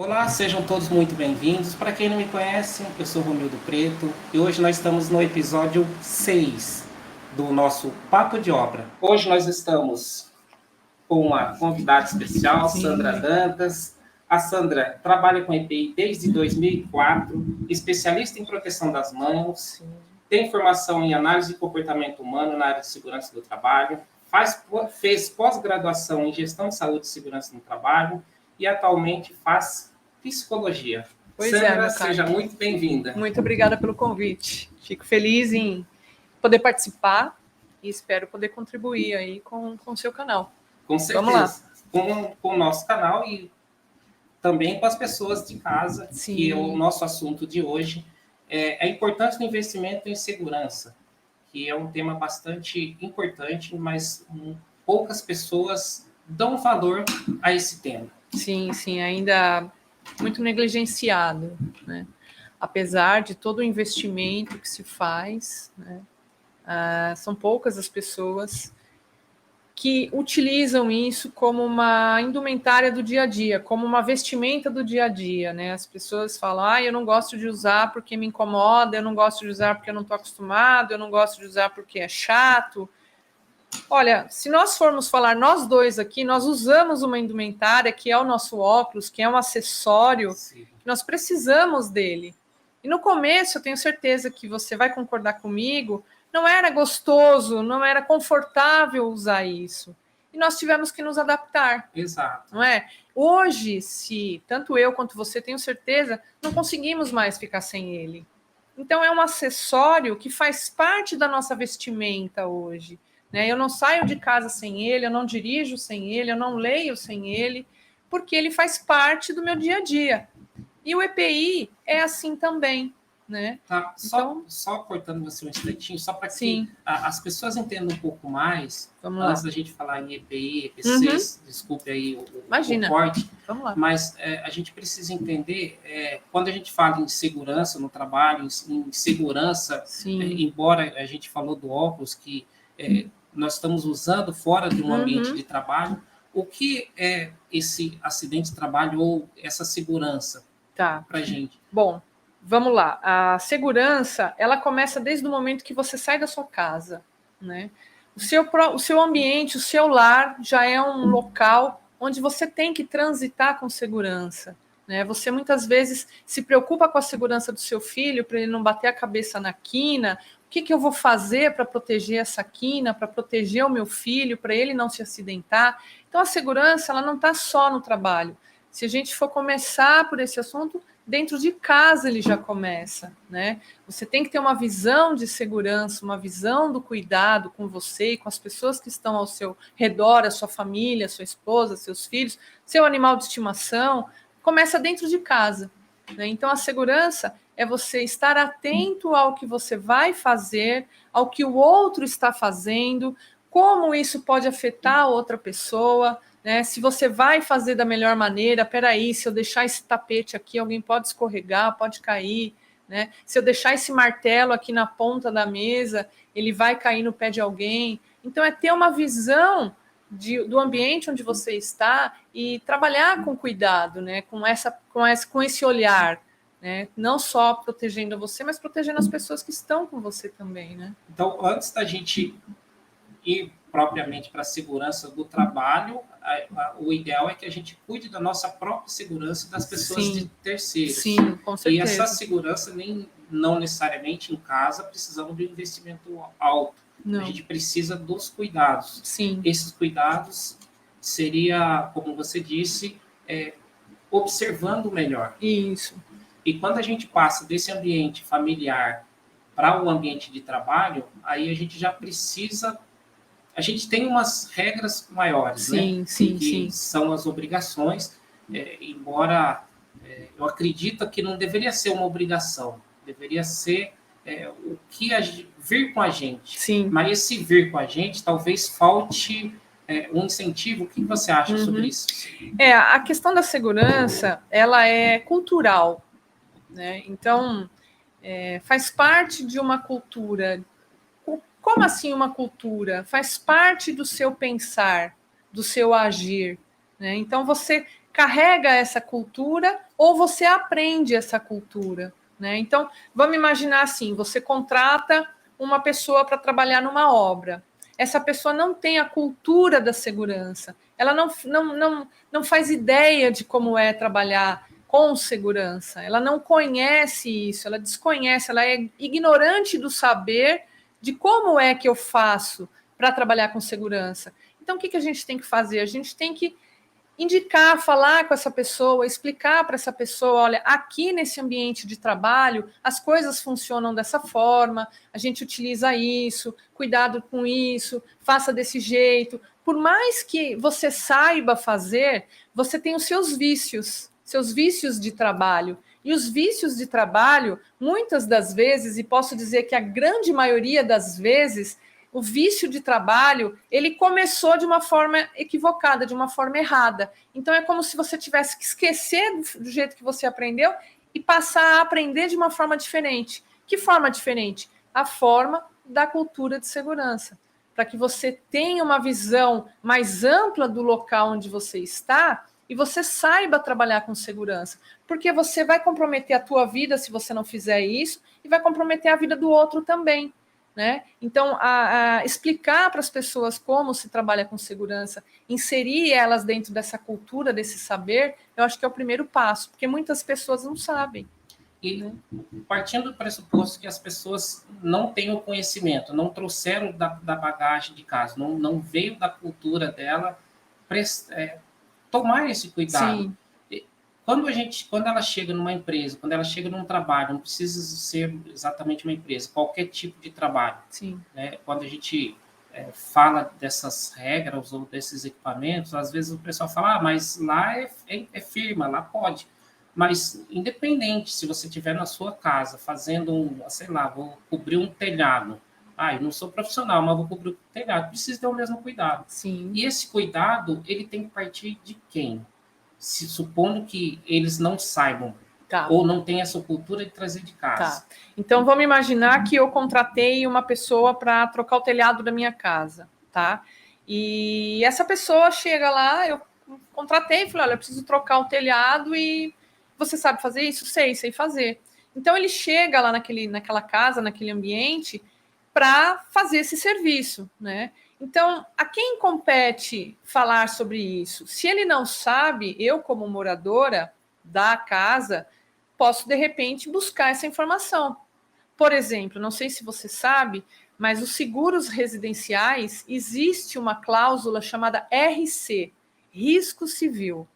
Olá, sejam todos muito bem-vindos. Para quem não me conhece, eu sou Romildo Preto e hoje nós estamos no episódio 6 do nosso Papo de Obra. Hoje nós estamos com uma convidada especial, Sandra Dantas. A Sandra trabalha com EPI desde 2004, especialista em proteção das mãos, tem formação em análise de comportamento humano na área de segurança do trabalho, fez pós-graduação em gestão de saúde e segurança no trabalho e atualmente faz psicologia. Pois Sandra, meu seja caro. muito bem-vinda. Muito obrigada pelo convite. Fico feliz em poder participar e espero poder contribuir aí com o seu canal. Com certeza. Vamos lá. Com o nosso canal e também com as pessoas de casa, Sim. Que é o nosso assunto de hoje. É a importância do investimento em segurança, que é um tema bastante importante, mas poucas pessoas dão valor a esse tema. Sim, ainda muito negligenciado, né? Apesar de todo o investimento que se faz, né? São poucas as pessoas que utilizam isso como uma indumentária do dia a dia, como uma vestimenta do dia a dia, né? As pessoas falam, eu não gosto de usar porque me incomoda, eu não gosto de usar porque eu não estou acostumado, eu não gosto de usar porque é chato. Olha, se nós formos falar, nós dois aqui, nós usamos uma indumentária que é o nosso óculos, que é um acessório, Sim. que nós precisamos dele. E no começo, eu tenho certeza que você vai concordar comigo, não era gostoso, não era confortável usar isso. E nós tivemos que nos adaptar. Exato. Não é? Hoje, se tanto eu quanto você, tenho certeza, não conseguimos mais ficar sem ele. Então, é um acessório que faz parte da nossa vestimenta hoje. Né? Eu não saio de casa sem ele, eu não dirijo sem ele, eu não leio sem ele, porque ele faz parte do meu dia a dia. E o EPI é assim também, né? Tá, só cortando você um instantinho, só para que as pessoas entendam um pouco mais, antes da gente falar em EPI, EPCs, desculpe aí o corte, vamos lá. Mas a gente precisa entender, quando a gente fala em segurança no trabalho, em segurança, embora a gente falou do óculos, que nós estamos usando fora de um ambiente de trabalho, o que é esse acidente de trabalho ou essa segurança para a gente? Bom, vamos lá. A segurança, ela começa desde o momento que você sai da sua casa, né? O seu ambiente, o seu lar já é um local onde você tem que transitar com segurança, né? Você muitas vezes se preocupa com a segurança do seu filho para ele não bater a cabeça na quina. O que eu vou fazer para proteger essa quina, para proteger o meu filho, para ele não se acidentar? Então, a segurança, ela não está só no trabalho. Se a gente for começar por esse assunto, dentro de casa ele já começa, né? Você tem que ter uma visão de segurança, uma visão do cuidado com você e com as pessoas que estão ao seu redor, a sua família, a sua esposa, seus filhos, seu animal de estimação, começa dentro de casa, né? Então, a segurança é você estar atento ao que você vai fazer, ao que o outro está fazendo, como isso pode afetar a outra pessoa, né? Se você vai fazer da melhor maneira, peraí, se eu deixar esse tapete aqui, alguém pode escorregar, pode cair, né? Se eu deixar esse martelo aqui na ponta da mesa, ele vai cair no pé de alguém. Então, é ter uma visão do ambiente onde você está e trabalhar com cuidado, né? Com esse olhar, né? Não só protegendo você, mas protegendo as pessoas que estão com você também, né? Então, antes da gente ir propriamente para a segurança do trabalho, o ideal é que a gente cuide da nossa própria segurança das pessoas de terceiros. Sim, com certeza. E essa segurança não necessariamente em casa precisamos de um investimento alto. Não. A gente precisa dos cuidados. Sim. Esses cuidados seria, como você disse, observando melhor. Isso. E quando a gente passa desse ambiente familiar para o ambiente de trabalho, aí a gente já precisa... A gente tem umas regras maiores, né? Que são as obrigações, embora eu acredito que não deveria ser uma obrigação, deveria ser o que vir com a gente. Sim. Mas esse vir com a gente, talvez falte um incentivo. O que você acha sobre isso? A questão da segurança, ela é cultural, né? Então, faz parte de uma cultura. Como assim uma cultura? Faz parte do seu pensar, do seu agir, né? Então, você carrega essa cultura ou você aprende essa cultura, né? Então, vamos imaginar assim, você contrata uma pessoa para trabalhar numa obra. Essa pessoa não tem a cultura da segurança, ela não faz ideia de como é trabalhar com segurança, ela não conhece isso, ela desconhece, ela é ignorante do saber de como é que eu faço para trabalhar com segurança. Então, o que a gente tem que fazer? A gente tem que indicar, falar com essa pessoa, explicar para essa pessoa, olha, aqui nesse ambiente de trabalho, as coisas funcionam dessa forma, a gente utiliza isso, cuidado com isso, faça desse jeito. Por mais que você saiba fazer, você tem os seus vícios de trabalho. E os vícios de trabalho, muitas das vezes, e posso dizer que a grande maioria das vezes, o vício de trabalho, ele começou de uma forma equivocada, de uma forma errada. Então, é como se você tivesse que esquecer do jeito que você aprendeu e passar a aprender de uma forma diferente. Que forma diferente? A forma da cultura de segurança. Para que você tenha uma visão mais ampla do local onde você está e você saiba trabalhar com segurança. Porque você vai comprometer a tua vida se você não fizer isso e vai comprometer a vida do outro também. Né? Então, explicar para as pessoas como se trabalha com segurança, inserir elas dentro dessa cultura, desse saber, eu acho que é o primeiro passo, porque muitas pessoas não sabem. E partindo do pressuposto que as pessoas não têm o conhecimento, não trouxeram da bagagem de casa, não veio da cultura dela, tomar esse cuidado. Sim. Quando ela chega numa empresa, quando ela chega num trabalho, não precisa ser exatamente uma empresa, qualquer tipo de trabalho. Sim. Né? Quando a gente fala dessas regras ou desses equipamentos, às vezes o pessoal fala, mas lá é firma, lá pode. Mas, independente, se você estiver na sua casa fazendo sei lá, vou cobrir um telhado. Eu não sou profissional, mas vou cobrir o telhado. Precisa ter o mesmo cuidado. Sim. E esse cuidado, ele tem que partir de quem? Supondo que eles não saibam, ou não tem essa cultura de trazer de casa. Então, vamos imaginar que eu contratei uma pessoa para trocar o telhado da minha casa, tá? E essa pessoa chega lá, eu contratei, falei, olha, eu preciso trocar o telhado e você sabe fazer isso? Sei fazer. Então, ele chega lá naquela casa, naquele ambiente, para fazer esse serviço, né? Então, a quem compete falar sobre isso? Se ele não sabe, eu, como moradora da casa, posso, de repente, buscar essa informação. Por exemplo, não sei se você sabe, mas os seguros residenciais, existe uma cláusula chamada RC, Risco Civil.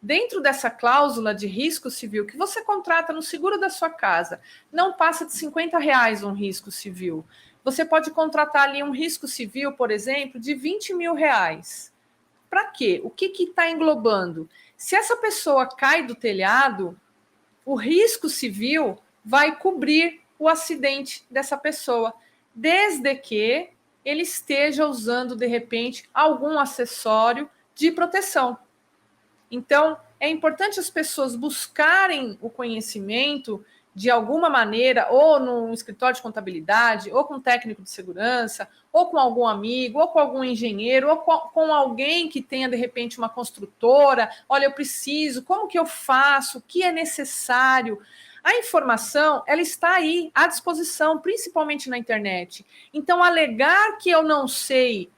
Dentro dessa cláusula de risco civil que você contrata no seguro da sua casa, não passa de R$50 um risco civil. Você pode contratar ali um risco civil, por exemplo, de R$20 mil. Para quê? O que está englobando? Se essa pessoa cai do telhado, o risco civil vai cobrir o acidente dessa pessoa, desde que ele esteja usando, de repente, algum acessório de proteção. Então, é importante as pessoas buscarem o conhecimento de alguma maneira, ou no escritório de contabilidade, ou com um técnico de segurança, ou com algum amigo, ou com algum engenheiro, ou com alguém que tenha, de repente, uma construtora. Olha, eu preciso, como que eu faço, o que é necessário? A informação, ela está aí, à disposição, principalmente na internet. Então, alegar que eu não sei,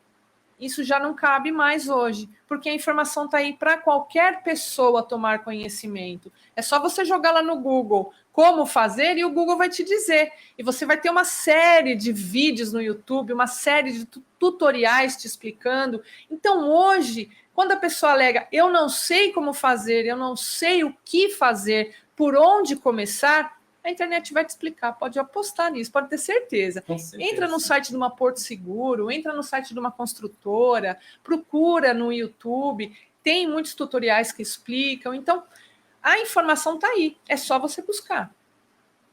isso já não cabe mais hoje, porque a informação está aí para qualquer pessoa tomar conhecimento. É só você jogar lá no Google como fazer e o Google vai te dizer. E você vai ter uma série de vídeos no YouTube, uma série de tutoriais te explicando. Então, hoje, quando a pessoa alega, eu não sei como fazer, eu não sei o que fazer, por onde começar, a internet vai te explicar, pode apostar nisso, pode ter certeza. Entra no site de uma Porto Seguro, entra no site de uma construtora, procura no YouTube, tem muitos tutoriais que explicam. Então, a informação está aí, é só você buscar.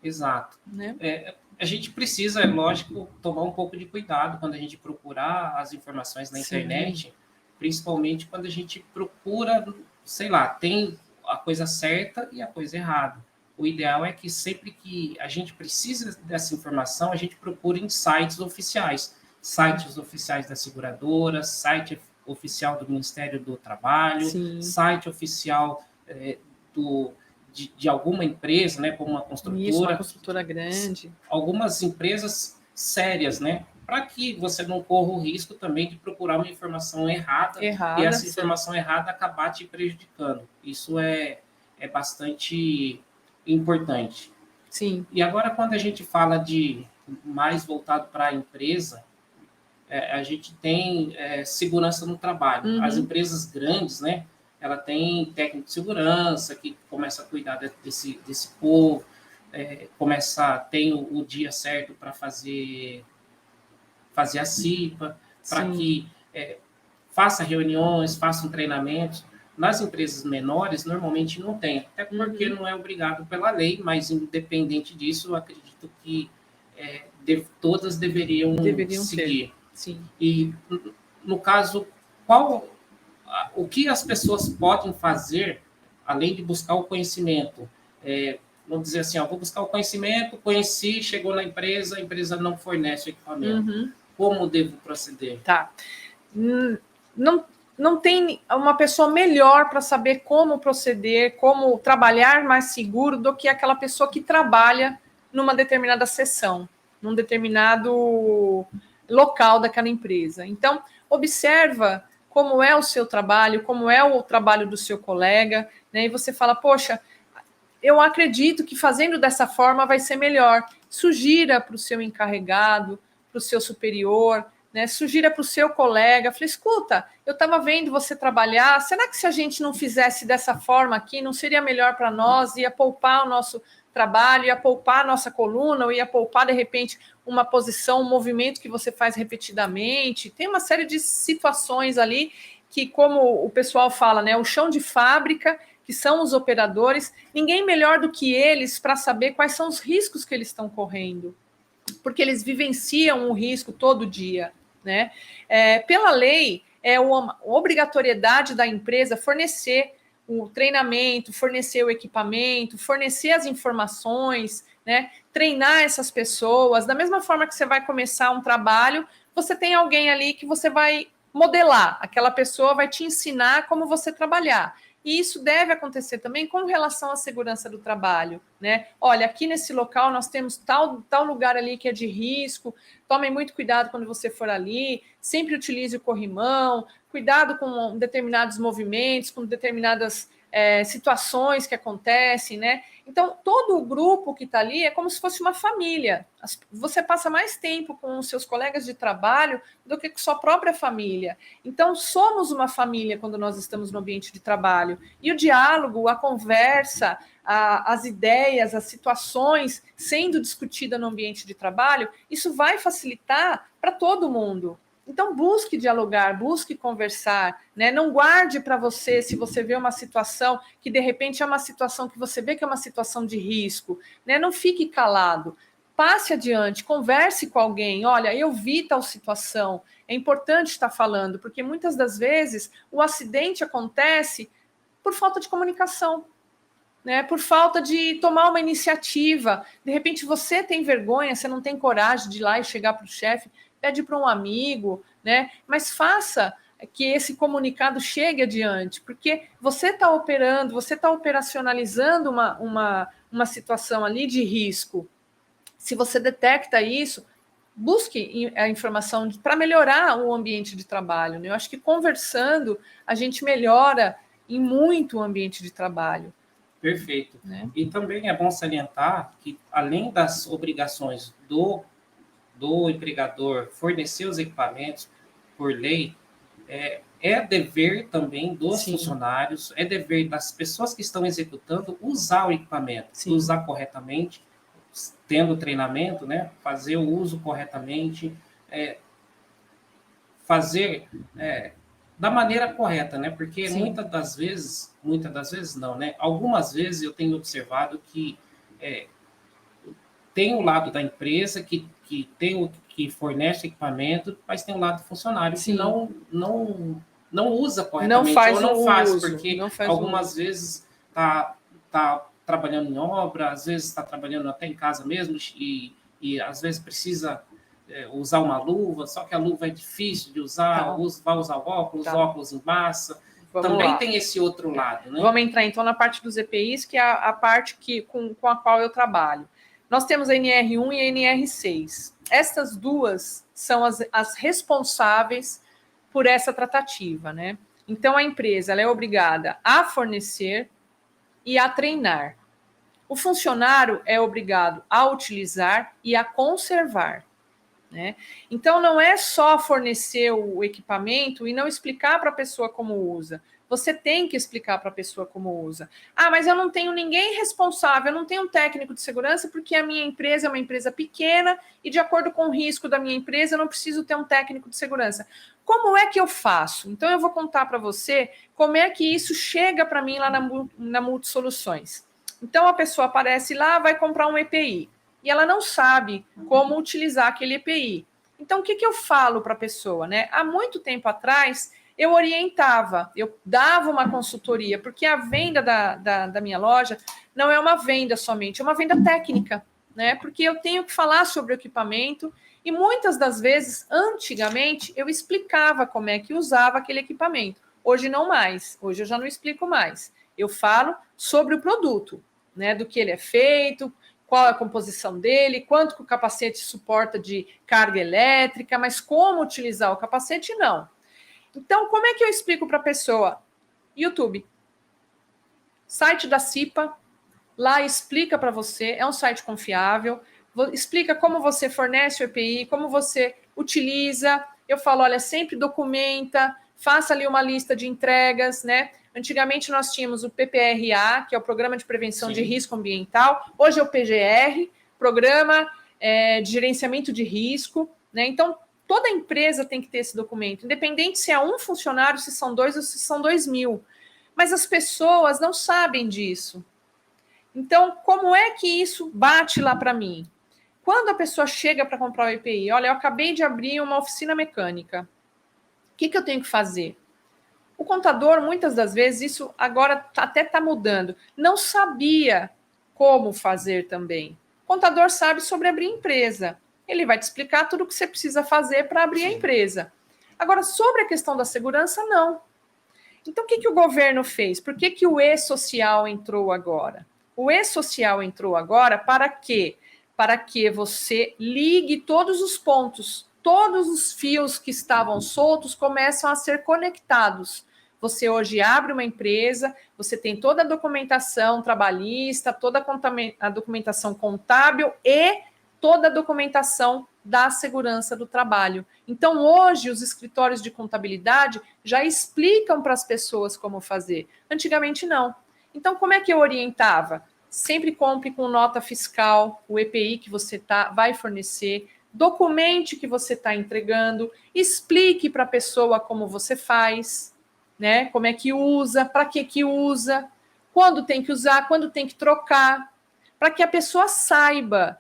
Exato. Né? A gente precisa, é lógico, tomar um pouco de cuidado quando a gente procurar as informações na internet, principalmente quando a gente procura, sei lá, tem a coisa certa e a coisa errada. O ideal é que sempre que a gente precisa dessa informação, a gente procure em sites oficiais da seguradora, oficial do Ministério do Trabalho, Sim. site oficial de alguma empresa, né, como uma construtora. Isso, uma construtora grande. Algumas empresas sérias, né? Para que você não corra o risco também de procurar uma informação errada e essa informação errada acabar te prejudicando. Isso é bastante importante. Sim. E agora, quando a gente fala de mais voltado para a empresa, a gente tem segurança no trabalho. Uhum. As empresas grandes, né? Ela tem técnico de segurança que começa a cuidar desse povo, tem o dia certo para fazer a CIPA, para que faça reuniões, façam treinamentos. Nas empresas menores, normalmente não tem, até porque não é obrigado pela lei, mas independente disso, eu acredito que todas deveriam seguir. Sim. E, no caso, o que as pessoas podem fazer, além de buscar o conhecimento? Vamos dizer assim, vou buscar o conhecimento, conheci, chegou na empresa, a empresa não fornece o equipamento. Como devo proceder? Tá. Não tem uma pessoa melhor para saber como proceder, como trabalhar mais seguro do que aquela pessoa que trabalha numa determinada seção, num determinado local daquela empresa. Então, observa como é o seu trabalho, como é o trabalho do seu colega, né? E você fala, poxa, eu acredito que fazendo dessa forma vai ser melhor. Sugira para o seu encarregado, para o seu superior, né? Sugira para o seu colega, falei, escuta, eu estava vendo você trabalhar, será que se a gente não fizesse dessa forma aqui, não seria melhor para nós, ia poupar o nosso trabalho, ia poupar a nossa coluna, ou ia poupar, de repente, uma posição, um movimento que você faz repetidamente. Tem uma série de situações ali que, como o pessoal fala, né, o chão de fábrica, que são os operadores, ninguém melhor do que eles para saber quais são os riscos que eles estão correndo, porque eles vivenciam o risco todo dia, né? Pela lei, é uma obrigatoriedade da empresa fornecer o treinamento, fornecer o equipamento, fornecer as informações, né? Treinar essas pessoas. Da mesma forma que você vai começar um trabalho, você tem alguém ali que você vai modelar. Aquela pessoa vai te ensinar como você trabalhar. E isso deve acontecer também com relação à segurança do trabalho, né? Olha, aqui nesse local nós temos tal lugar ali que é de risco, tomem muito cuidado quando você for ali, sempre utilize o corrimão, cuidado com determinados movimentos, com determinadas situações que acontecem, né? Então, todo o grupo que está ali é como se fosse uma família. Você passa mais tempo com os seus colegas de trabalho do que com sua própria família. Então, somos uma família quando nós estamos no ambiente de trabalho. E o diálogo, a conversa, as ideias, as situações sendo discutidas no ambiente de trabalho, isso vai facilitar para todo mundo. Então, busque dialogar, busque conversar, né? Não guarde para você, se você vê uma situação que, de repente, é uma situação que você vê que é uma situação de risco, né? Não fique calado, passe adiante, converse com alguém. Olha, eu vi tal situação, é importante estar falando, porque muitas das vezes o acidente acontece por falta de comunicação, né? Por falta de tomar uma iniciativa. De repente, você tem vergonha, você não tem coragem de ir lá e chegar para o chefe, pede para um amigo, né? Mas faça que esse comunicado chegue adiante, porque você está operando, você está operacionalizando uma situação ali de risco. Se você detecta isso, busque a informação para melhorar o ambiente de trabalho, né? Eu acho que conversando a gente melhora em muito o ambiente de trabalho. Perfeito. Né? E também é bom salientar que, além das obrigações do empregador fornecer os equipamentos por lei, é dever também dos funcionários, é dever das pessoas que estão executando usar o equipamento, usar corretamente, tendo treinamento, né, fazer o uso corretamente, fazer da maneira correta, né, porque muitas das vezes não, né, algumas vezes eu tenho observado que tem o lado da empresa que fornece equipamento, mas tem o lado do funcionário que não usa corretamente, não faz, porque algumas vezes está trabalhando em obra, às vezes está trabalhando até em casa mesmo, e às vezes precisa usar uma luva, só que a luva é difícil de usar, vai usar óculos, óculos em massa. Vamos Também lá. tem esse outro lado, né? Vamos entrar, então, na parte dos EPIs, que é a parte com a qual eu trabalho. Nós temos a NR1 e a NR6. Estas duas são as responsáveis por essa tratativa, né? Então, a empresa ela é obrigada a fornecer e a treinar. O funcionário é obrigado a utilizar e a conservar, né? Então, não é só fornecer o equipamento e não explicar para a pessoa como usa. Você tem que explicar para a pessoa como usa. Ah, mas eu não tenho ninguém responsável, eu não tenho um técnico de segurança porque a minha empresa é uma empresa pequena e, de acordo com o risco da minha empresa, eu não preciso ter um técnico de segurança. Como é que eu faço? Então, eu vou contar para você como é que isso chega para mim lá na Multisoluções. Então, a pessoa aparece lá, vai comprar um EPI e ela não sabe como utilizar aquele EPI. Então, o que eu falo para a pessoa, né? Há muito tempo atrás, eu orientava, eu dava uma consultoria, porque a venda da minha loja não é uma venda somente, é uma venda técnica, né? Porque eu tenho que falar sobre o equipamento e muitas das vezes, antigamente, eu explicava como é que usava aquele equipamento. Hoje não mais, hoje eu já não explico mais. Eu falo sobre o produto, né? Do que ele é feito, qual é a composição dele, quanto que o capacete suporta de carga elétrica, mas como utilizar o capacete, não. Então, como é que eu explico para a pessoa? YouTube. Site da CIPA, lá explica para você, é um site confiável, explica como você fornece o EPI, como você utiliza. Eu falo, olha, sempre documenta, faça ali uma lista de entregas, né? Antigamente nós tínhamos o PPRA, que é o Programa de Prevenção de Risco Ambiental, hoje é o PGR, Programa de Gerenciamento de Risco, né? Então, toda empresa tem que ter esse documento, independente se é um funcionário, se são 2 ou se são 2.000. Mas as pessoas não sabem disso. Então, como é que isso bate lá para mim? Quando a pessoa chega para comprar o EPI, olha, eu acabei de abrir uma oficina mecânica. O que eu tenho que fazer? O contador, muitas das vezes, isso agora até está mudando, não sabia como fazer também. O contador sabe sobre abrir empresa. Ele vai te explicar tudo o que você precisa fazer para abrir a empresa. Agora, sobre a questão da segurança, não. Então, o que o governo fez? Por que o E-Social entrou agora? O E-Social entrou agora para quê? Para que você ligue todos os pontos, todos os fios que estavam soltos começam a ser conectados. Você hoje abre uma empresa, você tem toda a documentação trabalhista, toda a documentação contábil e toda a documentação da segurança do trabalho. Então, hoje, os escritórios de contabilidade já explicam para as pessoas como fazer. Antigamente, não. Então, como é que eu orientava? Sempre compre com nota fiscal o EPI que você vai fornecer, documente que você está entregando, explique para a pessoa como você faz, né? Como é que usa, para que usa, quando tem que usar, quando tem que trocar, para que a pessoa saiba,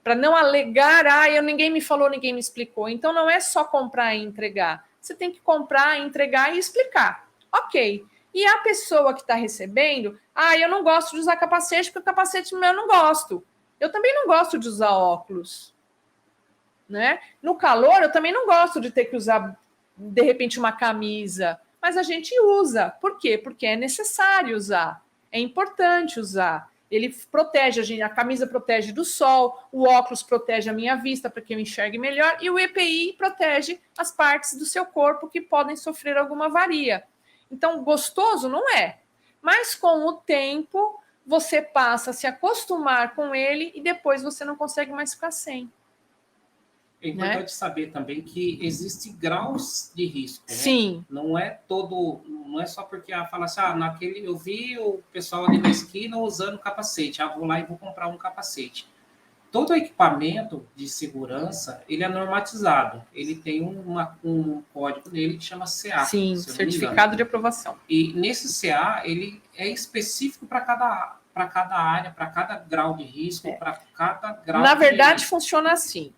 para não alegar, ninguém me falou, ninguém me explicou. Então, não é só comprar e entregar. Você tem que comprar, entregar e explicar. Ok. E a pessoa que está recebendo, eu não gosto de usar capacete, porque o capacete meu eu não gosto. Eu também não gosto de usar óculos. Né? No calor, eu também não gosto de ter que usar, de repente, uma camisa. Mas a gente usa. Por quê? Porque é necessário usar. É importante usar. Ele protege a gente, a camisa protege do sol, o óculos protege a minha vista para que eu enxergue melhor, e o EPI protege as partes do seu corpo que podem sofrer alguma avaria. Então, gostoso não é. Mas com o tempo, você passa a se acostumar com ele e depois você não consegue mais ficar sem. É importante saber também que existem graus de risco. Sim. Né? Não é só porque fala assim, naquele eu vi o pessoal ali na esquina usando capacete, vou lá e vou comprar um capacete. Todo equipamento de segurança, ele é normatizado. Ele tem um código nele que chama CA. Sim, certificado de aprovação. E nesse CA, ele é específico para cada área, para cada grau de risco, para cada grau Na verdade, funciona assim.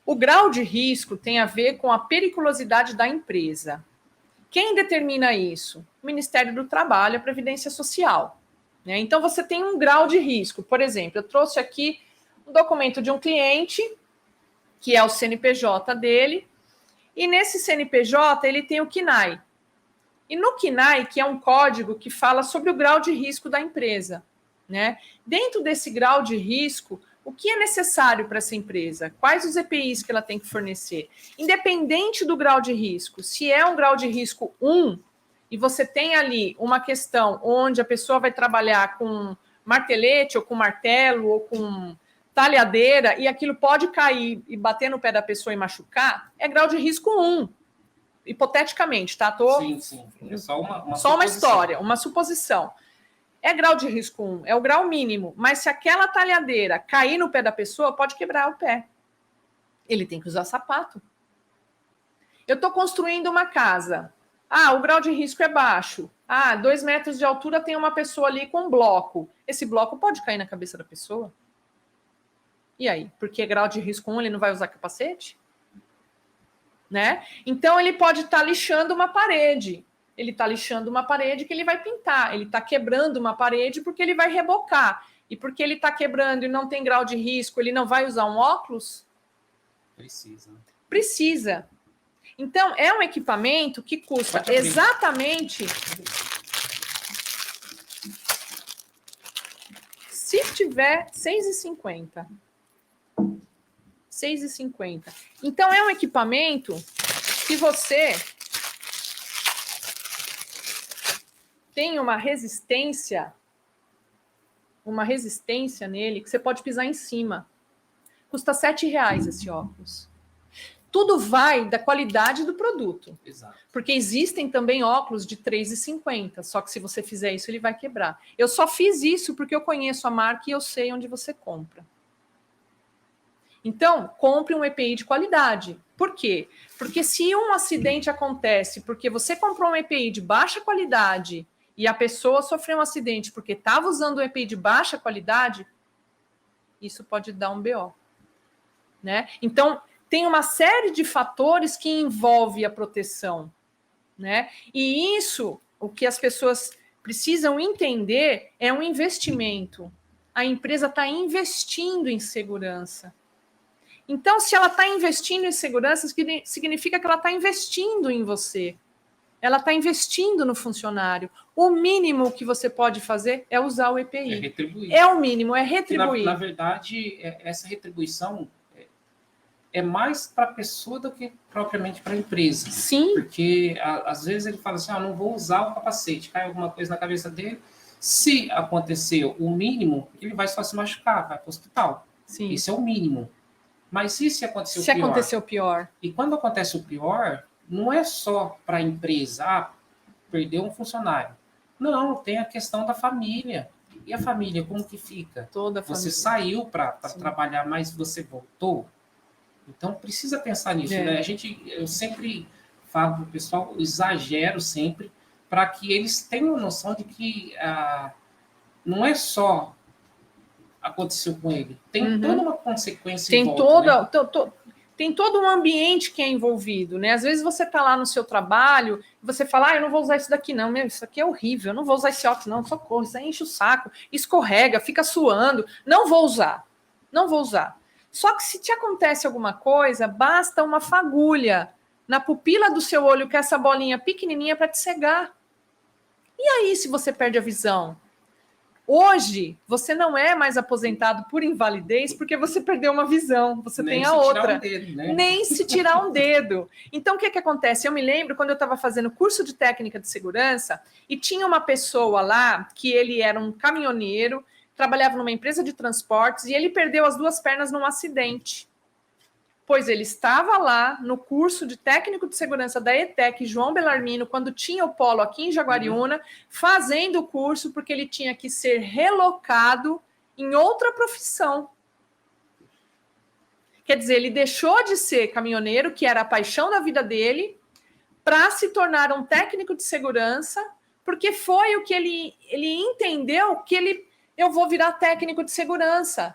O grau de risco tem a ver com a periculosidade da empresa. Quem determina isso? O Ministério do Trabalho e a Previdência Social. Né? Então, você tem um grau de risco. Por exemplo, eu trouxe aqui um documento de um cliente que é o CNPJ dele, e nesse CNPJ ele tem o CNAE. E no CNAE, que é um código que fala sobre o grau de risco da empresa, né? Dentro desse grau de risco, o que é necessário para essa empresa? Quais os EPIs que ela tem que fornecer? Independente do grau de risco, se é um grau de risco 1, e você tem ali uma questão onde a pessoa vai trabalhar com martelete, ou com martelo, ou com talhadeira, e aquilo pode cair e bater no pé da pessoa e machucar, é grau de risco 1. Hipoteticamente, tá? Sim. É só uma só uma história, uma suposição. É grau de risco 1, é o grau mínimo. Mas se aquela talhadeira cair no pé da pessoa, pode quebrar o pé. Ele tem que usar sapato. Eu estou construindo uma casa. O grau de risco é baixo. 2 metros de altura tem uma pessoa ali com um bloco. Esse bloco pode cair na cabeça da pessoa. E aí? Porque é grau de risco 1, ele não vai usar capacete? Né? Então, ele pode estar lixando uma parede. Ele está lixando uma parede que ele vai pintar. Ele está quebrando uma parede porque ele vai rebocar. E porque ele está quebrando e não tem grau de risco, ele não vai usar um óculos? Precisa. Então, é um equipamento que custa exatamente... Se tiver, R$6,50. R$6,50. Então, é um equipamento que você tem uma resistência nele que você pode pisar em cima. Custa R$7 esse óculos. Tudo vai da qualidade do produto. Exato. Porque existem também óculos de R$3,50, só que se você fizer isso, ele vai quebrar. Eu só fiz isso porque eu conheço a marca e eu sei onde você compra. Então, compre um EPI de qualidade. Por quê? Porque se um acidente acontece porque você comprou um EPI de baixa qualidade e a pessoa sofreu um acidente porque estava usando um EPI de baixa qualidade, isso pode dar um BO. Né? Então, tem uma série de fatores que envolve a proteção. Né? E isso, o que as pessoas precisam entender, é um investimento. A empresa está investindo em segurança. Então, se ela está investindo em segurança, significa que ela está investindo em você. Ela está investindo no funcionário. O mínimo que você pode fazer é usar o EPI. É retribuir. É o mínimo, é retribuir. Na verdade, essa retribuição é mais para a pessoa do que propriamente para a empresa. Sim. Porque, às vezes, ele fala assim, não vou usar o capacete. Cai alguma coisa na cabeça dele. Se acontecer o mínimo, ele vai só se machucar, vai para o hospital. Sim. Isso é o mínimo. Mas e se acontecer o pior? Se acontecer o pior? E quando acontece o pior, não é só para a empresa, perdeu um funcionário. Não, tem a questão da família. E a família, como que fica? Toda a família. Você saiu para trabalhar, mas você voltou? Então, precisa pensar nisso, né? Eu sempre falo para o pessoal, exagero sempre, para que eles tenham noção de que não é só aconteceu com ele. Tem toda uma consequência tem em volta, né? Tem todo um ambiente que é envolvido, né? Às vezes você está lá no seu trabalho e você fala, eu não vou usar isso daqui não, isso aqui é horrível, eu não vou usar esse óculos não, socorro, isso aí enche o saco, escorrega, fica suando, não vou usar. Só que se te acontece alguma coisa, basta uma fagulha na pupila do seu olho, que é essa bolinha pequenininha para te cegar. E aí, se você perde a visão? Hoje, você não é mais aposentado por invalidez porque você perdeu uma visão, você tem a outra. Nem se tirar um dedo, né? Nem se tirar um dedo. Então, o que acontece? Eu me lembro quando eu estava fazendo curso de técnica de segurança e tinha uma pessoa lá que ele era um caminhoneiro, trabalhava numa empresa de transportes e ele perdeu as 2 pernas num acidente. Pois ele estava lá no curso de técnico de segurança da ETEC, João Bellarmino, quando tinha o polo aqui em Jaguariúna, fazendo o curso porque ele tinha que ser relocado em outra profissão. Quer dizer, ele deixou de ser caminhoneiro, que era a paixão da vida dele, para se tornar um técnico de segurança, porque foi o que ele entendeu que eu vou virar técnico de segurança.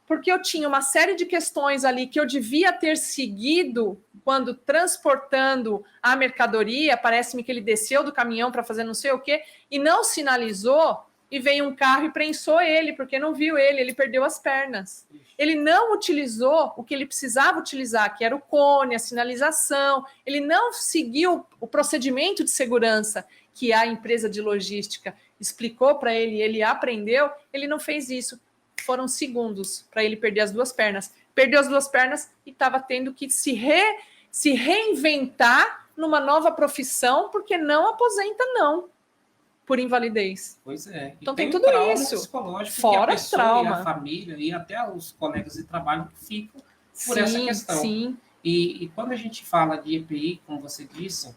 Porque eu tinha uma série de questões ali que eu devia ter seguido quando transportando a mercadoria. Parece-me que ele desceu do caminhão para fazer não sei o quê e não sinalizou, e veio um carro e prensou ele, porque não viu ele perdeu as pernas. ele não utilizou o que ele precisava utilizar, que era o cone, a sinalização, ele não seguiu o procedimento de segurança que a empresa de logística explicou para ele, ele aprendeu, ele não fez isso. Foram segundos para ele perder as duas pernas. Perdeu as duas pernas e estava tendo que se reinventar numa nova profissão, porque não aposenta, não, por invalidez. Pois é. Então tem tudo isso. Psicológico fora que a pessoa trauma. e a família e até os colegas de trabalho que ficam por essa questão. Sim. E quando a gente fala de EPI, como você disse,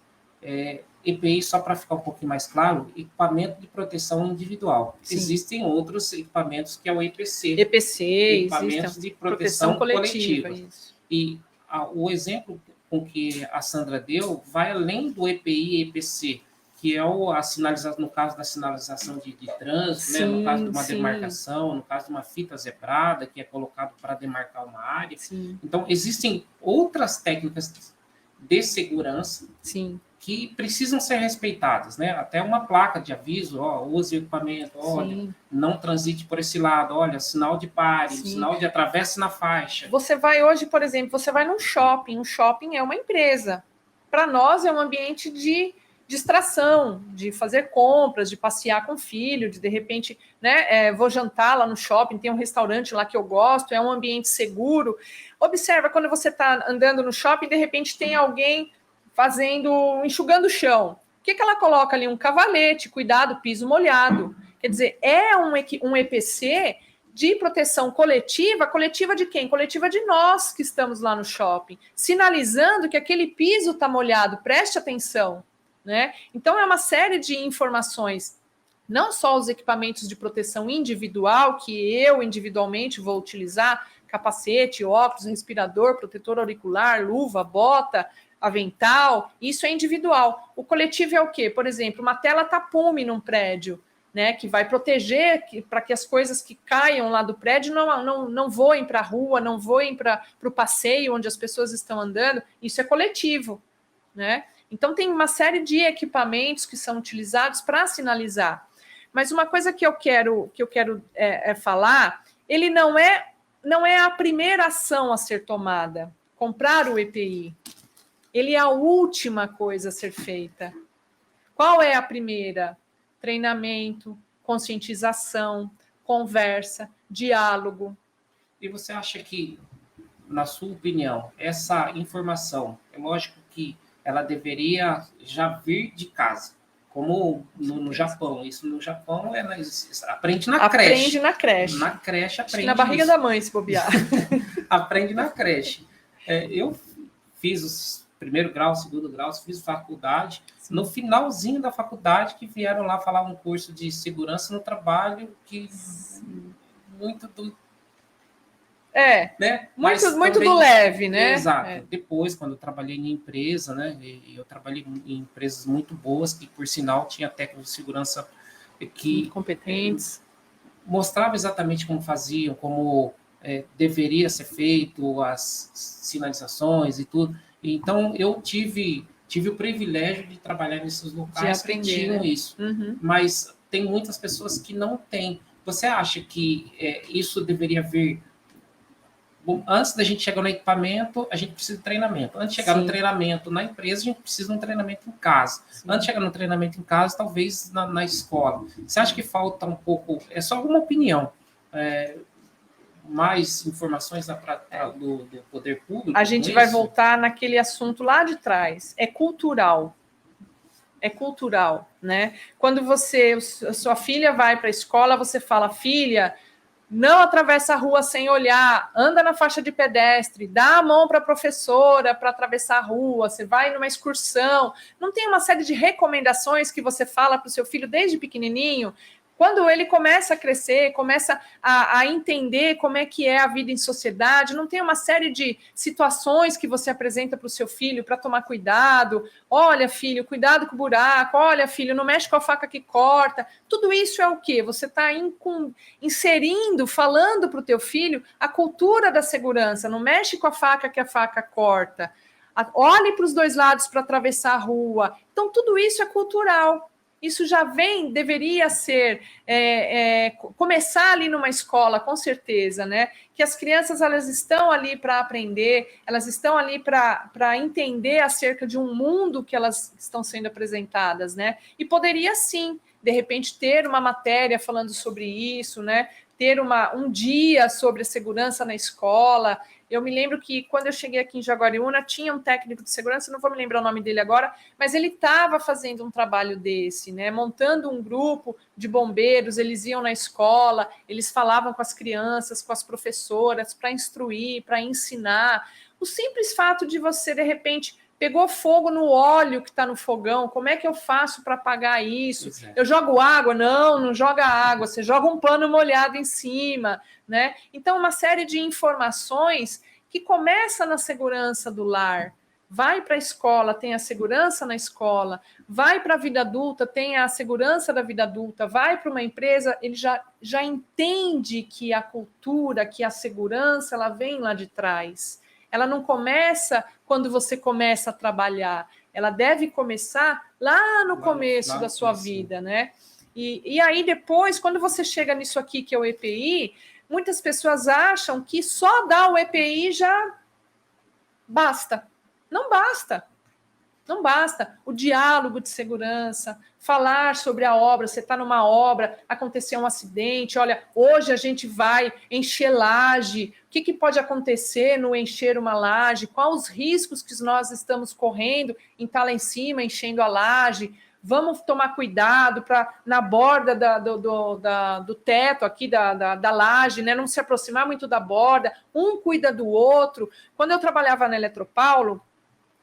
EPI, só para ficar um pouquinho mais claro, equipamento de proteção individual. Sim. Existem outros equipamentos que é o EPC. EPC, equipamentos de proteção coletiva. Isso. E o exemplo com que a Sandra deu vai além do EPI e EPC, que é a sinalização, no caso da sinalização de trânsito, né? No caso de uma demarcação, no caso de uma fita zebrada, que é colocado para demarcar uma área. Sim. Então, existem outras técnicas de segurança que precisam ser respeitadas, né? Até uma placa de aviso, use o equipamento, olha, não transite por esse lado, olha, sinal de pare, sinal de atravesse na faixa. Você vai hoje, por exemplo, você vai num shopping, um shopping é uma empresa. Para nós é um ambiente de distração, de fazer compras, de passear com o filho, de repente, né, vou jantar lá no shopping, tem um restaurante lá que eu gosto, é um ambiente seguro. Observa quando você está andando no shopping, de repente tem alguém enxugando o chão. O que ela coloca ali? Um cavalete, cuidado, piso molhado. Quer dizer, é um EPC de proteção coletiva. Coletiva de quem? Coletiva de nós que estamos lá no shopping, sinalizando que aquele piso está molhado, preste atenção. Né? Então, é uma série de informações, não só os equipamentos de proteção individual, que eu individualmente vou utilizar, capacete, óculos, respirador, protetor auricular, luva, bota, avental, isso é individual. O coletivo é o quê? Por exemplo, uma tela tapume num prédio, né, que vai proteger para que as coisas que caiam lá do prédio não voem para a rua, não voem para o passeio onde as pessoas estão andando. Isso é coletivo, né? Então, tem uma série de equipamentos que são utilizados para sinalizar. Mas uma coisa que eu quero falar, ele não é a primeira ação a ser tomada, comprar o EPI. Ele é a última coisa a ser feita. Qual é a primeira? Treinamento, conscientização, conversa, diálogo. E você acha que, na sua opinião, essa informação, é lógico que ela deveria já vir de casa, como no Japão. Isso no Japão aprende na creche. Aprende na creche. Na creche aprende. Na barriga da mãe, se bobear. Aprende na creche. Eu fiz o primeiro grau, segundo grau, fiz faculdade. Sim. No finalzinho da faculdade, que vieram lá falar um curso de segurança no trabalho, que muito do... né? Muito do leve, né? Exato. Depois, quando eu trabalhei em empresa, né? Eu trabalhei em empresas muito boas, que, por sinal, tinha técnicos de segurança que... competentes. Mostrava exatamente como faziam, como deveria ser feito, as sinalizações e tudo. Então, eu tive o privilégio de trabalhar nesses locais que tinham isso. Uhum. Mas tem muitas pessoas que não têm. Você acha que isso deveria vir... Bom, antes da gente chegar no equipamento, a gente precisa de treinamento. Antes de chegar no treinamento na empresa, a gente precisa de um treinamento em casa. Sim. Antes de chegar no treinamento em casa, talvez na escola. Você acha que falta um pouco... É só uma opinião. Mais informações do poder público? A gente vai voltar naquele assunto lá de trás. É cultural. É cultural, né? Quando sua filha vai para a escola, você fala, filha... Não atravessa a rua sem olhar, anda na faixa de pedestre, dá a mão para a professora para atravessar a rua, você vai numa excursão. Não tem uma série de recomendações que você fala para o seu filho desde pequenininho? Quando ele começa a crescer, começa a entender como é que é a vida em sociedade, não tem uma série de situações que você apresenta para o seu filho para tomar cuidado. Olha, filho, cuidado com o buraco. Olha, filho, não mexe com a faca que corta. Tudo isso é o quê? Você está inserindo, falando para o teu filho a cultura da segurança. Não mexe com a faca que a faca corta. Olhe para os dois lados para atravessar a rua. Então, tudo isso é cultural. isso já deveria ser, começar ali numa escola, com certeza, né? Que as crianças, elas estão ali para aprender, elas estão ali para entender acerca de um mundo que elas estão sendo apresentadas, né? E poderia, sim, de repente, ter uma matéria falando sobre isso, né? Ter um dia sobre a segurança na escola. Eu me lembro que quando eu cheguei aqui em Jaguariúna, tinha um técnico de segurança, não vou me lembrar o nome dele agora, mas ele estava fazendo um trabalho desse, né? Montando um grupo de bombeiros, eles iam na escola, eles falavam com as crianças, com as professoras, para instruir, para ensinar. O simples fato de você, de repente, pegou fogo no óleo que está no fogão, como é que eu faço para apagar isso? Eu jogo água? Não joga água, você joga um pano molhado em cima, né? Então, uma série de informações que começa na segurança do lar, vai para a escola, tem a segurança na escola, vai para a vida adulta, tem a segurança da vida adulta, vai para uma empresa, ele já entende que a cultura, que a segurança, ela vem lá de trás. Ela não começa quando você começa a trabalhar, ela deve começar lá no começo da sua vida, né? E aí depois, quando você chega nisso aqui, que é o EPI, muitas pessoas acham que só dar o EPI já basta. Não basta. Não basta o diálogo de segurança, falar sobre a obra, você está numa obra, aconteceu um acidente, olha, hoje a gente vai encher laje, o que pode acontecer no encher uma laje, quais os riscos que nós estamos correndo em estar lá em cima, enchendo a laje, vamos tomar cuidado para na borda do teto aqui da laje, né, não se aproximar muito da borda, um cuida do outro. Quando eu trabalhava na Eletropaulo,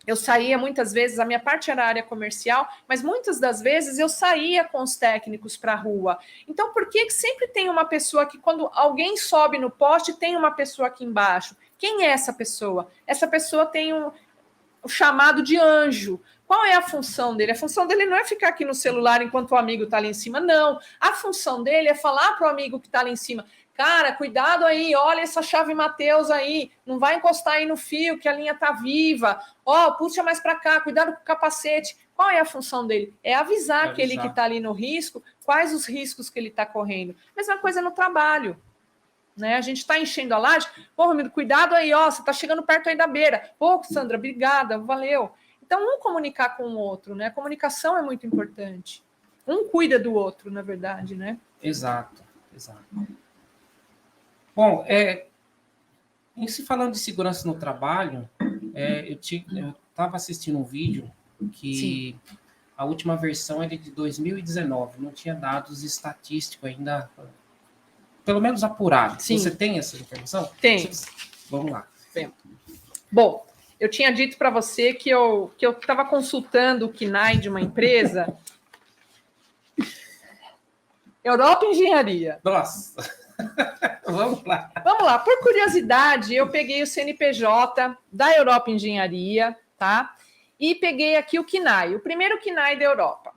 eu saía muitas vezes, a minha parte era área comercial, mas muitas das vezes eu saía com os técnicos para a rua. Então, por que sempre tem uma pessoa que, quando alguém sobe no poste, tem uma pessoa aqui embaixo? Quem é essa pessoa? Essa pessoa tem o chamado de anjo. Qual é a função dele? A função dele não é ficar aqui no celular enquanto o amigo está ali em cima, não. A função dele é falar para o amigo que está ali em cima: cara, cuidado aí, olha essa chave Mateus aí, não vai encostar aí no fio que a linha tá viva, puxa mais para cá, cuidado com o capacete. Qual é a função dele? É avisar aquele que está ali no risco, quais os riscos que ele está correndo. Mesma coisa no trabalho, né? A gente está enchendo a laje, Romildo, cuidado aí, você está chegando perto aí da beira. Sandra, obrigada, valeu. Então, um comunicar com o outro, né? A comunicação é muito importante. Um cuida do outro, na verdade, né? Exato. Bom, em se falando de segurança no trabalho, eu estava assistindo um vídeo que Sim. A última versão é de 2019, não tinha dados estatísticos ainda, pelo menos apurados. Sim. Você tem essa informação? Tem. Vamos lá. Tem. Bom, eu tinha dito para você que eu estava consultando o KNAI de uma empresa, Europa Engenharia. Nossa! Vamos lá. Vamos lá. Por curiosidade, eu peguei o CNPJ da Europa Engenharia, tá? E peguei aqui o KNAI, o primeiro KNAI da Europa,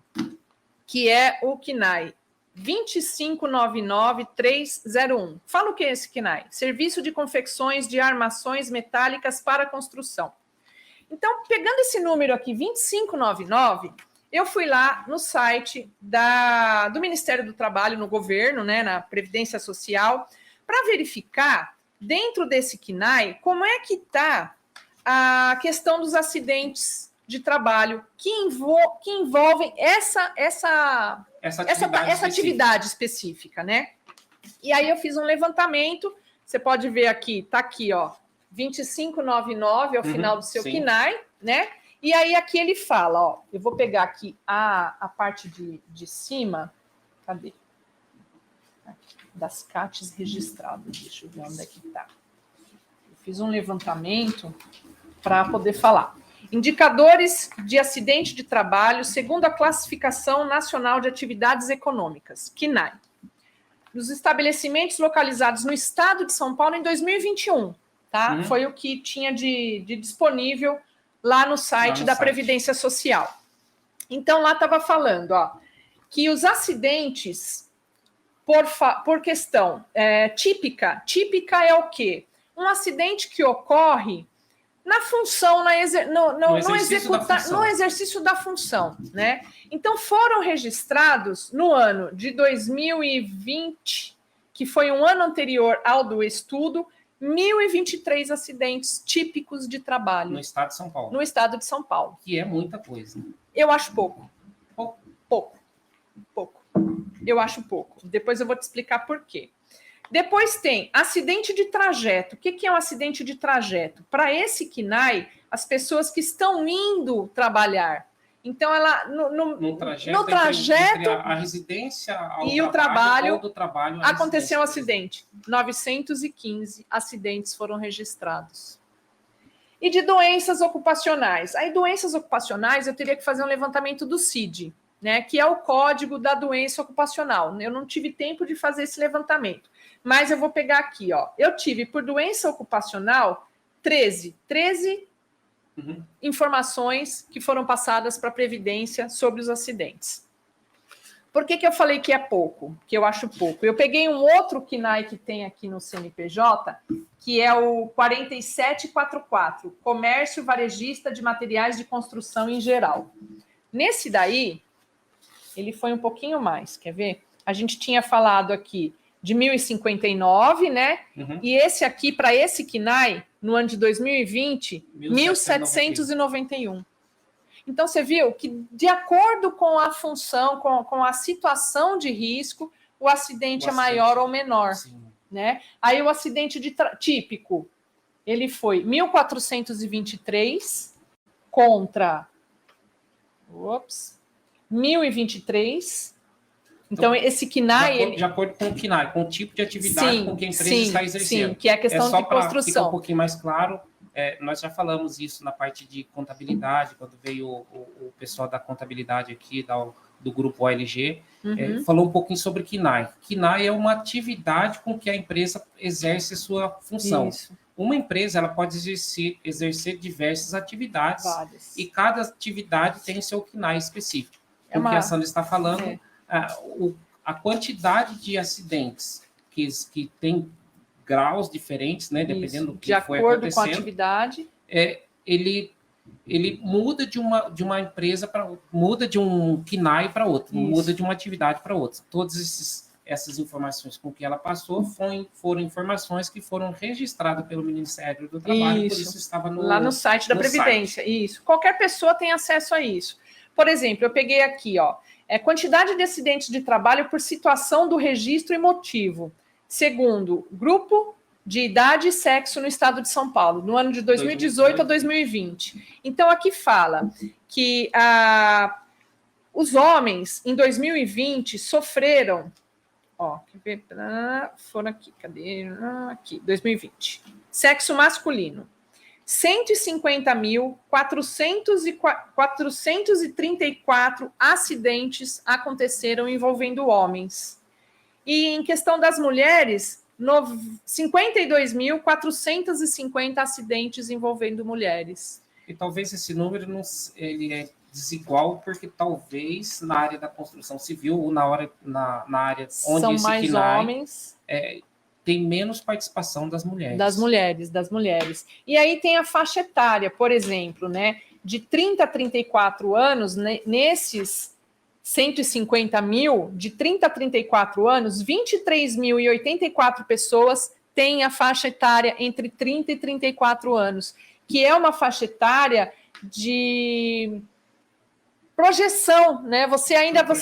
que é o KNAI 2599301. Fala o que é esse KNAI? Serviço de confecções de armações metálicas para construção. Então, pegando esse número aqui, 2599, eu fui lá no site do Ministério do Trabalho, no governo, né, na Previdência Social, para verificar, dentro desse KNAI, como é que está a questão dos acidentes de trabalho que envolvem essa atividade específica, né? E aí eu fiz um levantamento, você pode ver aqui, está aqui, 2599 ao final do seu KNAI, né? E aí aqui ele fala, eu vou pegar aqui a parte de cima, cadê? Aqui, das CATs registradas, deixa eu ver onde é que está. Eu fiz um levantamento para poder falar. Indicadores de acidente de trabalho segundo a Classificação Nacional de Atividades Econômicas, KNAI, nos estabelecimentos localizados no estado de São Paulo em 2021, tá? Foi o que tinha de disponível lá no site da Previdência Social. Então, lá estava falando que os acidentes, por questão típica é o quê? Um acidente que ocorre na função, no exercício da função, né? Então, foram registrados no ano de 2020, que foi um ano anterior ao do estudo, 1.023 acidentes típicos de trabalho. No estado de São Paulo. No estado de São Paulo. Que é muita coisa. Eu acho pouco. Pouco. Eu acho pouco. Depois eu vou te explicar por quê. Depois tem acidente de trajeto. O que é um acidente de trajeto? Para esse KNAI, as pessoas que estão indo trabalhar. Então, ela no trajeto entre a residência ao e o trabalho, ou do trabalho aconteceu um acidente. 915 acidentes foram registrados. E de doenças ocupacionais. Aí, doenças ocupacionais, eu teria que fazer um levantamento do CID, né, que é o código da doença ocupacional. Eu não tive tempo de fazer esse levantamento. Mas eu vou pegar aqui, ó. Eu tive, por doença ocupacional, 13 informações que foram passadas para a Previdência sobre os acidentes. Por que eu falei que é pouco? Que eu acho pouco. Eu peguei um outro KNAI que tem aqui no CNPJ, que é o 4744, Comércio Varejista de Materiais de Construção em Geral. Nesse daí, ele foi um pouquinho mais, quer ver? A gente tinha falado aqui de 1.059, né? E esse aqui, para esse KNAI, no ano de 2020, 1.791. Então, você viu que, de acordo com a função, com a situação de risco, o acidente é maior ou menor. Sim. Né? Aí, o acidente típico, ele foi 1.423 contra 1.023. Então, esse KNAI... De acordo com o KNAI, com o tipo de atividade com que a empresa está exercendo. Sim, que é a questão de construção. Só para ficar um pouquinho mais claro, nós já falamos isso na parte de contabilidade, quando veio o pessoal da contabilidade aqui, do grupo OLG, falou um pouquinho sobre KNAI. KNAI é uma atividade com que a empresa exerce a sua função. Isso. Uma empresa ela pode exercer diversas atividades, e cada atividade tem seu KNAI específico. O que a Sandra está falando... A quantidade de acidentes que tem graus diferentes, né, dependendo do que foi acontecendo. De acordo com a atividade. Ele muda de uma empresa muda de um KNAI para outro, muda de uma atividade para outra. Todas essas informações com que ela passou foram informações que foram registradas pelo Ministério do Trabalho, por isso estava lá no site da Previdência. Isso. Qualquer pessoa tem acesso a isso. Por exemplo, eu peguei aqui, ó, quantidade de acidentes de trabalho por situação do registro e motivo. Segundo, grupo de idade e sexo no estado de São Paulo, no ano de 2018 a 2020. Então, aqui fala que os homens, em 2020, sofreram... Ó, foram aqui, cadê? Aqui, 2020. Sexo masculino. 150.434 acidentes aconteceram envolvendo homens. E em questão das mulheres, 52.450 acidentes envolvendo mulheres. E talvez esse número ele é desigual, porque talvez na área da construção civil ou na área onde são esse mais KNAI, homens... tem menos participação das mulheres. Das mulheres. E aí tem a faixa etária, por exemplo, né? De 30 a 34 anos, nesses 150 mil, de 30 a 34 anos, 23.084 pessoas têm a faixa etária entre 30 e 34 anos, que é uma faixa etária de... projeção, né? Você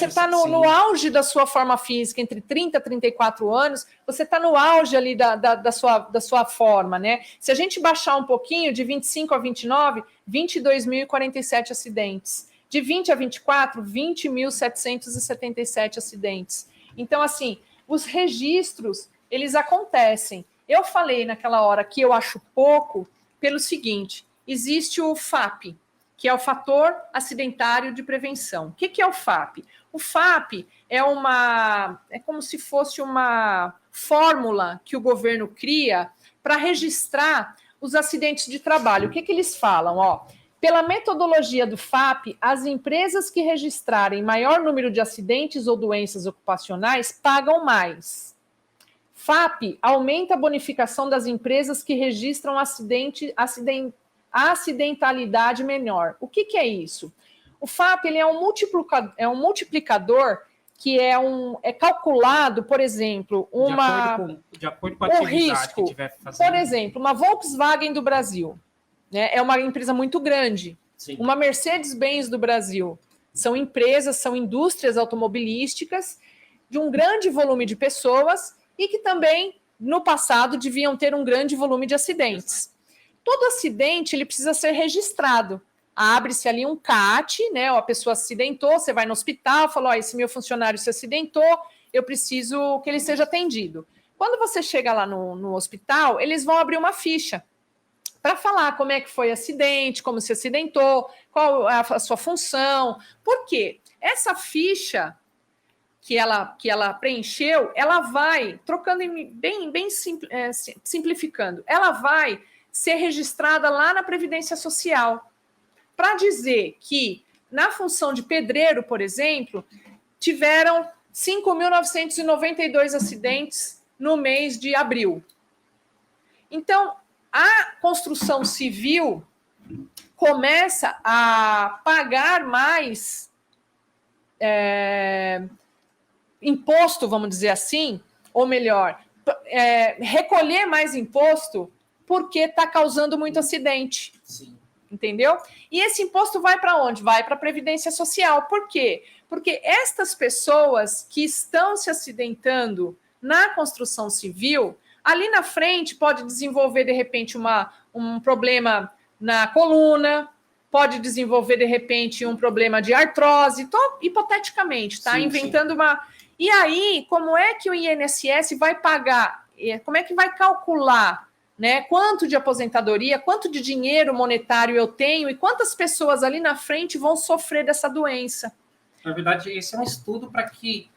está no auge da sua forma física, entre 30 e 34 anos, você está no auge ali da sua forma, né? Se a gente baixar um pouquinho, de 25 a 29, 22.047 acidentes. De 20 a 24, 20.777 acidentes. Então, assim, os registros, eles acontecem. Eu falei naquela hora que eu acho pouco, pelo seguinte, existe o FAP, que é o Fator Acidentário de Prevenção. O que é o FAP? O FAP é como se fosse uma fórmula que o governo cria para registrar os acidentes de trabalho. O que eles falam? Ó, pela metodologia do FAP, as empresas que registrarem maior número de acidentes ou doenças ocupacionais pagam mais. FAP aumenta a bonificação das empresas que registram a acidentalidade menor. O que é isso? O FAP ele é um multiplicador que é calculado, por exemplo, de acordo com a atividade risco, que estiver fazendo. Por exemplo, uma Volkswagen do Brasil, né, é uma empresa muito grande. Sim. Uma Mercedes-Benz do Brasil. São empresas, são indústrias automobilísticas de um grande volume de pessoas e que também, no passado, deviam ter um grande volume de acidentes. Todo acidente ele precisa ser registrado. Abre-se ali um CAT, né? A pessoa se acidentou, você vai no hospital, fala: esse meu funcionário se acidentou, eu preciso que ele seja atendido. Quando você chega lá no hospital, eles vão abrir uma ficha para falar como é que foi o acidente, como se acidentou, qual a sua função. Por quê? Essa ficha que ela preencheu, ela vai, trocando simplificando, ela vai ser registrada lá na Previdência Social, para dizer que, na função de pedreiro, por exemplo, tiveram 5.992 acidentes no mês de abril. Então, a construção civil começa a pagar mais imposto, vamos dizer assim, ou melhor, recolher mais imposto porque está causando muito acidente. Sim. Entendeu? E esse imposto vai para onde? Vai para a Previdência Social. Por quê? Porque estas pessoas que estão se acidentando na construção civil, ali na frente pode desenvolver, de repente, um problema na coluna, pode desenvolver, de repente, um problema de artrose, hipoteticamente, tá? Inventando uma... E aí, como é que o INSS vai pagar? Como é que vai calcular, né? Quanto de aposentadoria, quanto de dinheiro monetário eu tenho e quantas pessoas ali na frente vão sofrer dessa doença? Na verdade, esse é um estudo para que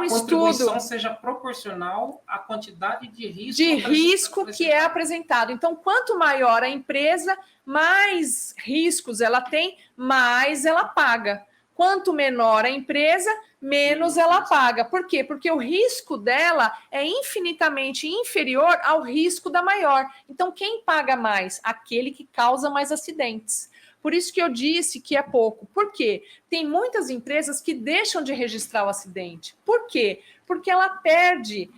contribuição seja proporcional à quantidade de risco que é apresentado. Então, quanto maior a empresa, mais riscos ela tem, mais ela paga. Quanto menor a empresa, menos ela paga. Por quê? Porque o risco dela é infinitamente inferior ao risco da maior. Então, quem paga mais? Aquele que causa mais acidentes. Por isso que eu disse que é pouco. Por quê? Tem muitas empresas que deixam de registrar o acidente. Por quê? Porque ela perde.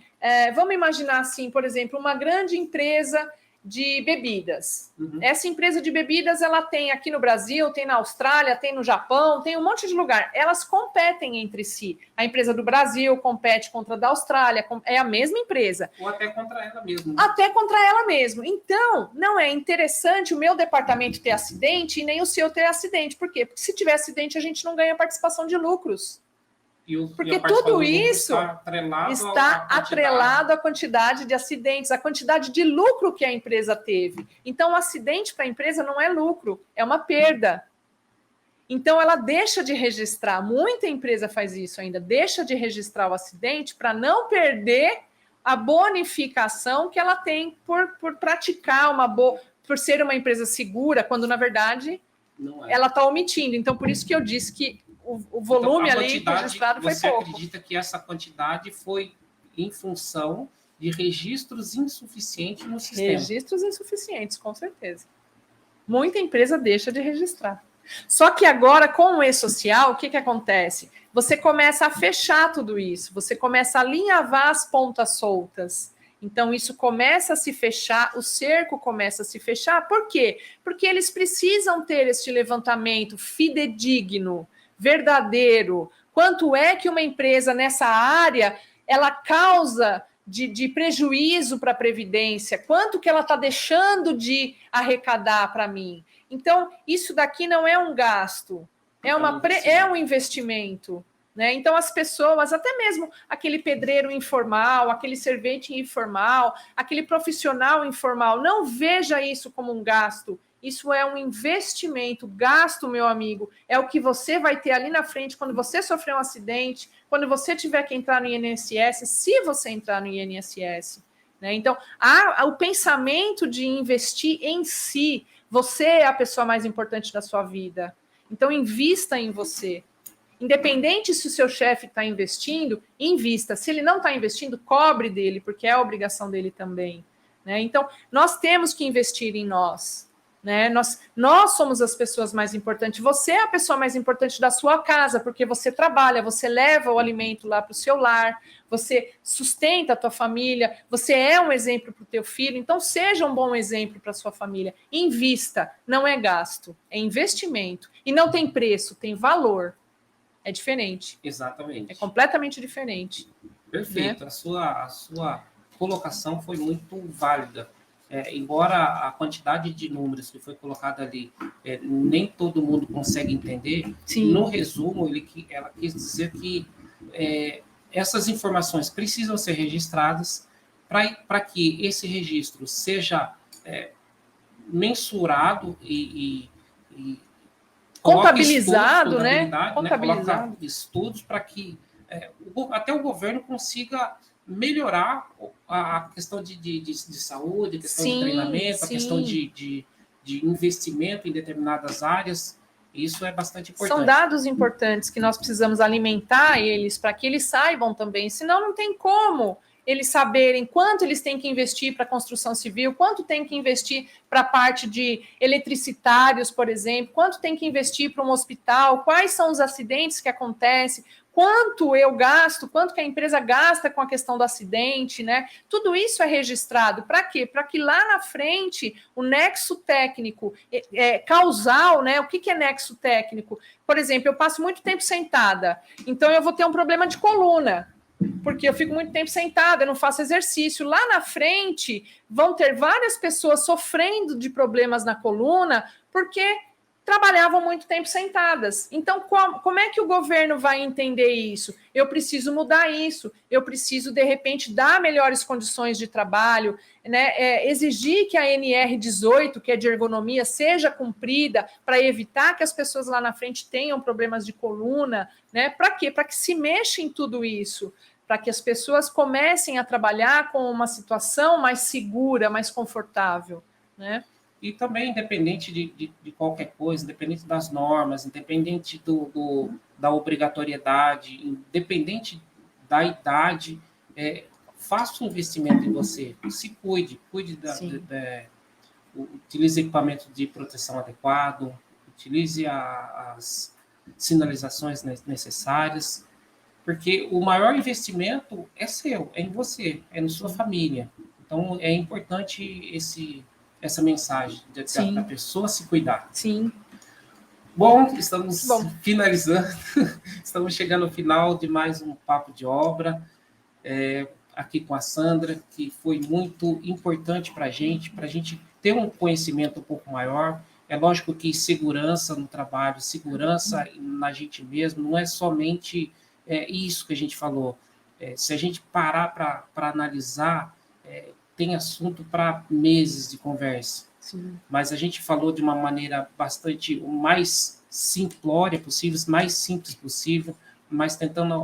Vamos imaginar assim, por exemplo, uma grande empresa de bebidas. Uhum. Essa empresa de bebidas, ela tem aqui no Brasil, tem na Austrália, tem no Japão, tem um monte de lugar. Elas competem entre si. A empresa do Brasil compete contra a da Austrália, é a mesma empresa. Ou até contra ela mesma. Até contra ela mesma. Então, não é interessante o meu departamento ter acidente e nem o seu ter acidente. Por quê? Porque se tiver acidente, a gente não ganha participação de lucros. Porque tudo isso está atrelado à quantidade de acidentes, à quantidade de lucro que a empresa teve. Então, o acidente para a empresa não é lucro, é uma perda. Então, ela deixa de registrar. Muita empresa faz isso ainda, deixa de registrar o acidente para não perder a bonificação que ela tem por praticar por ser uma empresa segura, quando, na verdade, ela está omitindo. Então, por isso que eu disse que o volume então, ali registrado foi pouco. Você acredita que essa quantidade foi em função de registros insuficientes no sistema? Registros insuficientes, com certeza. Muita empresa deixa de registrar. Só que agora, com o e-social, o que acontece? Você começa a fechar tudo isso, você começa a alinhavar as pontas soltas. Então, isso começa a se fechar, o cerco começa a se fechar. Por quê? Porque eles precisam ter este levantamento fidedigno, verdadeiro. Quanto é que uma empresa nessa área ela causa de prejuízo para a Previdência? Quanto que ela está deixando de arrecadar para mim? Então, isso daqui não é um gasto, é um investimento. Né? Então, as pessoas, até mesmo aquele pedreiro informal, aquele servente informal, aquele profissional informal, não veja isso como um gasto. Isso é um investimento. Gasto, meu amigo, é o que você vai ter ali na frente quando você sofrer um acidente, quando você tiver que entrar no INSS, se você entrar no INSS. Né? Então, o pensamento de investir em si, você é a pessoa mais importante da sua vida. Então, invista em você. Independente se o seu chefe está investindo, invista. Se ele não está investindo, cobre dele, porque é a obrigação dele também. Né? Então, nós temos que investir em nós. né? Nós somos as pessoas mais importantes. Você é a pessoa mais importante da sua casa, porque você trabalha, você leva o alimento lá para o seu lar, você sustenta a tua família, você é um exemplo para o teu filho. Então, seja um bom exemplo para a sua família. Invista, não é gasto, é investimento. E não tem preço, tem valor. É diferente. Exatamente. É completamente diferente. Perfeito. Né? A sua colocação foi muito válida. Embora a quantidade de números que foi colocada ali, nem todo mundo consegue entender, sim, no resumo, ela quis dizer que essas informações precisam ser registradas para que esse registro seja mensurado e contabilizado, né? Contabilizado. Coloca estudos para que até o governo consiga melhorar a questão de saúde, a questão de treinamento, a questão de investimento em determinadas áreas. Isso é bastante importante. São dados importantes que nós precisamos alimentar eles para que eles saibam também, senão não tem como eles saberem quanto eles têm que investir para a construção civil, quanto tem que investir para a parte de eletricitários, por exemplo, quanto tem que investir para um hospital, quais são os acidentes que acontecem, quanto eu gasto, quanto que a empresa gasta com a questão do acidente, né? Tudo isso é registrado. Para quê? Para que lá na frente o nexo técnico causal, né? O que é nexo técnico? Por exemplo, eu passo muito tempo sentada, então eu vou ter um problema de coluna, porque eu fico muito tempo sentada, eu não faço exercício. Lá na frente vão ter várias pessoas sofrendo de problemas na coluna, porque trabalhavam muito tempo sentadas. Então, como é que o governo vai entender isso? Eu preciso mudar isso, eu preciso, de repente, dar melhores condições de trabalho, né? Exigir que a NR18, que é de ergonomia, seja cumprida para evitar que as pessoas lá na frente tenham problemas de coluna, né? Para quê? Para que se mexa em tudo isso, para que as pessoas comecem a trabalhar com uma situação mais segura, mais confortável, né? E também, independente de qualquer coisa, independente das normas, independente da obrigatoriedade, independente da idade, faça um investimento em você, se cuide utilize equipamento de proteção adequado, utilize as sinalizações necessárias, porque o maior investimento é seu, é em você, é na sua família. Então, é importante essa mensagem da pessoa se cuidar. Sim. Bom, estamos finalizando, estamos chegando ao final de mais um Papo de Obra, aqui com a Sandra, que foi muito importante para a gente ter um conhecimento um pouco maior. É lógico que segurança no trabalho, segurança na gente mesmo, não é somente isso que a gente falou. Se a gente parar para analisar, tem assunto para meses de conversa. Sim. Mas a gente falou de uma maneira bastante o mais simplória possível, mais simples possível, mas tentando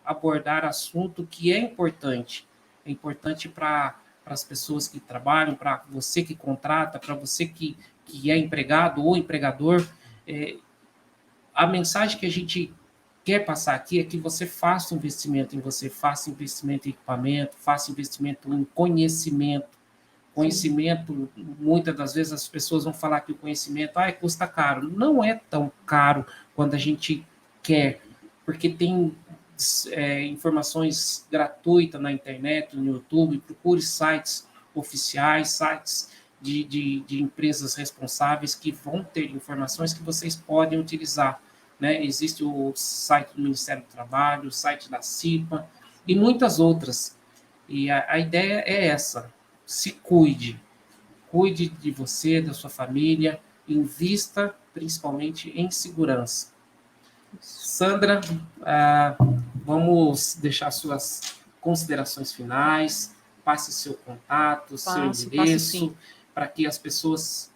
abordar assunto que é importante. É importante para as pessoas que trabalham, para você que contrata, para você que é empregado ou empregador. A mensagem que a gente quer passar aqui é que você faça investimento em você, faça investimento em equipamento, faça investimento em conhecimento. Conhecimento, muitas das vezes as pessoas vão falar que o conhecimento custa caro. Não é tão caro quando a gente quer, porque tem informações gratuitas na internet, no YouTube. Procure sites oficiais, sites de empresas responsáveis que vão ter informações que vocês podem utilizar. Né? Existe o site do Ministério do Trabalho, o site da CIPA e muitas outras. E a ideia é essa: se cuide de você, da sua família, invista principalmente em segurança. Sandra, vamos deixar suas considerações finais, passe seu contato, seu endereço, para que as pessoas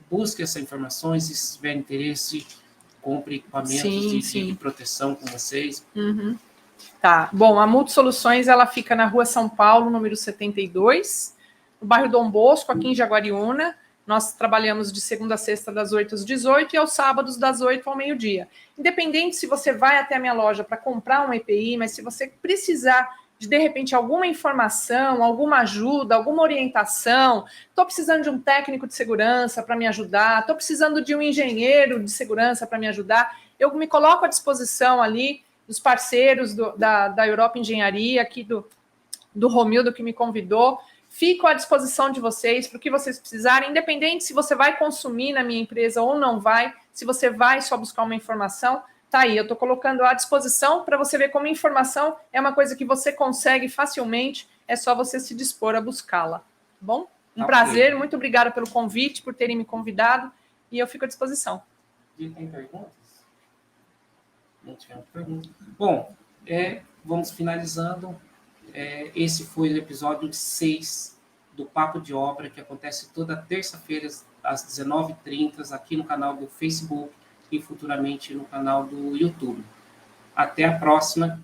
busquem essas informações e, se tiver interesse, compre equipamentos de proteção com vocês. Uhum. Tá. Bom, a Multisoluções, ela fica na Rua São Paulo, número 72, no bairro Dom Bosco, aqui em Jaguariúna. Nós trabalhamos de segunda a sexta, das 8 às 18 e aos sábados, das 8 ao meio-dia. Independente se você vai até a minha loja para comprar um EPI, mas se você precisar de repente, alguma informação, alguma ajuda, alguma orientação, estou precisando de um técnico de segurança para me ajudar, estou precisando de um engenheiro de segurança para me ajudar, eu me coloco à disposição ali dos parceiros da Europa Engenharia, aqui do Romildo, que me convidou. Fico à disposição de vocês para o que vocês precisarem, independente se você vai consumir na minha empresa ou não vai, se você vai só buscar uma informação, tá aí, eu estou colocando à disposição para você ver como informação é uma coisa que você consegue facilmente, é só você se dispor a buscá-la, tá bom? Um prazer, muito obrigada pelo convite, por terem me convidado, e eu fico à disposição. E tem perguntas? Não tivemos perguntas. Bom, vamos finalizando. Esse foi o episódio 6 do Papo de Obra, que acontece toda terça-feira às 19h30 aqui no canal do Facebook e futuramente no canal do YouTube. Até a próxima.